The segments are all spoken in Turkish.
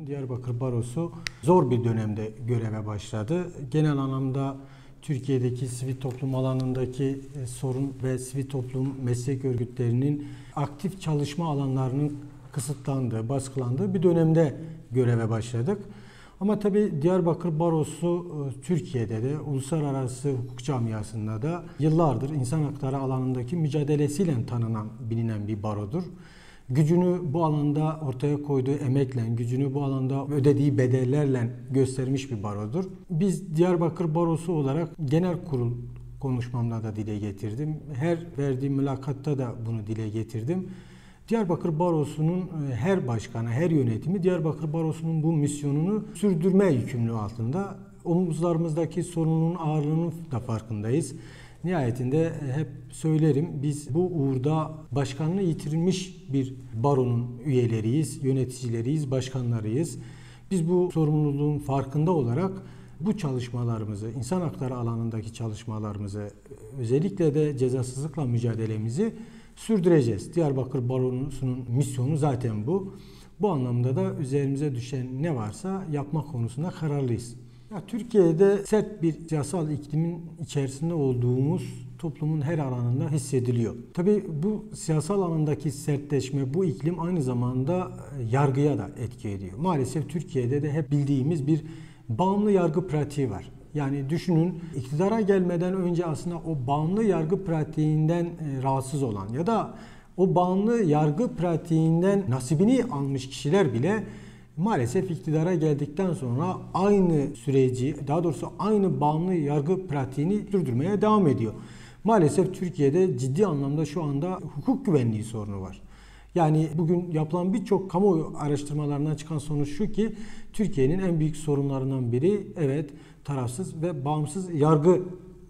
Diyarbakır Barosu zor bir dönemde göreve başladı. Genel anlamda Türkiye'deki sivil toplum alanındaki sorun ve sivil toplum meslek örgütlerinin aktif çalışma alanlarının kısıtlandığı, baskılandığı bir dönemde göreve başladık. Ama tabii Diyarbakır Barosu Türkiye'de de uluslararası hukuk camiasında da yıllardır insan hakları alanındaki mücadelesiyle tanınan, bilinen bir barodur. Gücünü bu alanda ortaya koyduğu emekle, gücünü bu alanda ödediği bedellerle göstermiş bir barodur. Biz Diyarbakır Barosu olarak genel kurul konuşmamda da dile getirdim. Her verdiğim mülakatta da bunu dile getirdim. Diyarbakır Barosu'nun her başkanı, her yönetimi Diyarbakır Barosu'nun bu misyonunu sürdürme yükümlülüğü altında. Omuzlarımızdaki sorunun ağırlığının da farkındayız. Nihayetinde hep söylerim, biz bu uğurda başkanlığı yitirilmiş bir baronun üyeleriyiz, yöneticileriyiz, başkanlarıyız. Biz bu sorumluluğun farkında olarak bu çalışmalarımızı, insan hakları alanındaki çalışmalarımızı, özellikle de cezasızlıkla mücadelemizi sürdüreceğiz. Diyarbakır Barosu'nun misyonu zaten bu. Bu anlamda da üzerimize düşen ne varsa yapma konusunda kararlıyız. Ya, Türkiye'de sert bir siyasal iklimin içerisinde olduğumuz toplumun her alanında hissediliyor. Tabii bu siyasal alandaki sertleşme, bu iklim aynı zamanda yargıya da etki ediyor. Maalesef Türkiye'de de hep bildiğimiz bir bağımlı yargı pratiği var. Yani düşünün, iktidara gelmeden önce aslında o bağımlı yargı pratiğinden rahatsız olan ya da o bağımlı yargı pratiğinden nasibini almış kişiler bile maalesef iktidara geldikten sonra aynı süreci, daha doğrusu aynı bağımlı yargı pratiğini sürdürmeye devam ediyor. Maalesef Türkiye'de ciddi anlamda şu anda hukuk güvenliği sorunu var. Yani bugün yapılan birçok kamuoyu araştırmalarından çıkan sonuç şu ki Türkiye'nin en büyük sorunlarından biri tarafsız ve bağımsız yargı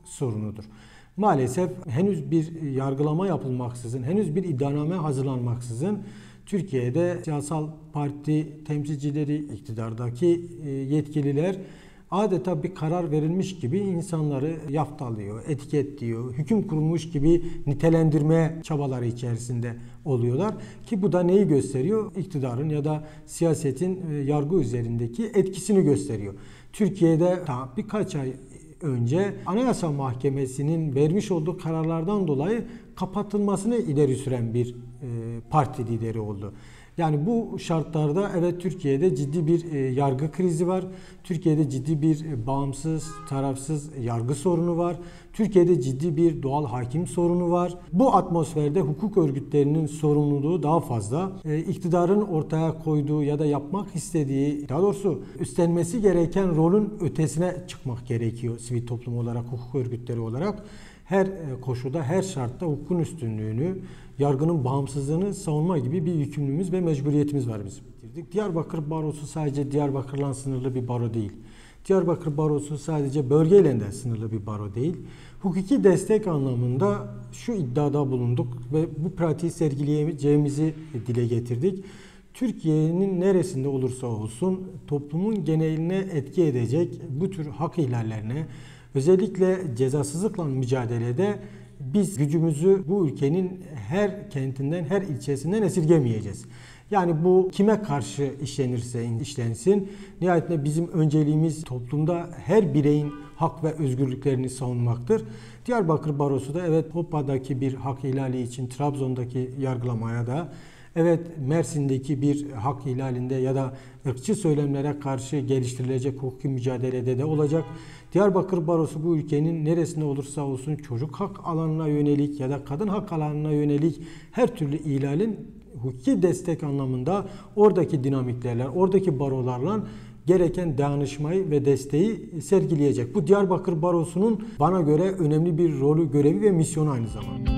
sorunudur. Maalesef henüz bir yargılama yapılmaksızın, henüz bir iddianame hazırlanmaksızın Türkiye'de siyasal parti temsilcileri, iktidardaki yetkililer adeta bir karar verilmiş gibi insanları yaftalıyor, etiketliyor, hüküm kurulmuş gibi nitelendirme çabaları içerisinde oluyorlar. Ki bu da neyi gösteriyor? İktidarın ya da siyasetin yargı üzerindeki etkisini gösteriyor. Türkiye'de birkaç ay önce Anayasa Mahkemesi'nin vermiş olduğu kararlardan dolayı kapatılmasını ileri süren bir parti lideri oldu. Yani bu şartlarda evet Türkiye'de ciddi bir yargı krizi var. Türkiye'de ciddi bir bağımsız, tarafsız yargı sorunu var. Türkiye'de ciddi bir doğal hakim sorunu var. Bu atmosferde hukuk örgütlerinin sorumluluğu daha fazla. İktidarın ortaya koyduğu ya da yapmak istediği, daha doğrusu üstlenmesi gereken rolün ötesine çıkmak gerekiyor sivil toplum olarak, hukuk örgütleri olarak. Her koşulda, her şartta hukukun üstünlüğünü, yargının bağımsızlığını savunma gibi bir yükümlülüğümüz ve mecburiyetimiz var bizim. Diyarbakır Barosu sadece Diyarbakır'la sınırlı bir baro değil. Diyarbakır Barosu sadece bölgeyle de sınırlı bir baro değil. Hukuki destek anlamında şu iddiada bulunduk ve bu pratiği sergileyeceğimizi dile getirdik. Türkiye'nin neresinde olursa olsun toplumun geneline etki edecek bu tür hak ihlallerine, özellikle cezasızlıkla mücadelede biz gücümüzü bu ülkenin her kentinden, her ilçesinden esirgemeyeceğiz. Yani bu kime karşı işlenirse işlensin, nihayetinde bizim önceliğimiz toplumda her bireyin hak ve özgürlüklerini savunmaktır. Diyarbakır Barosu da evet Hoppa'daki bir hak ihlali için Trabzon'daki yargılamaya da, evet Mersin'deki bir hak ihlalinde ya da ırkçı söylemlere karşı geliştirilecek hukuki mücadelede de olacak. Diyarbakır Barosu bu ülkenin neresinde olursa olsun çocuk hak alanına yönelik ya da kadın hak alanına yönelik her türlü ihlalin hukuki destek anlamında oradaki dinamiklerle, oradaki barolarla gereken dayanışmayı ve desteği sergileyecek. Bu Diyarbakır Barosu'nun bana göre önemli bir rolü, görevi ve misyonu aynı zamanda.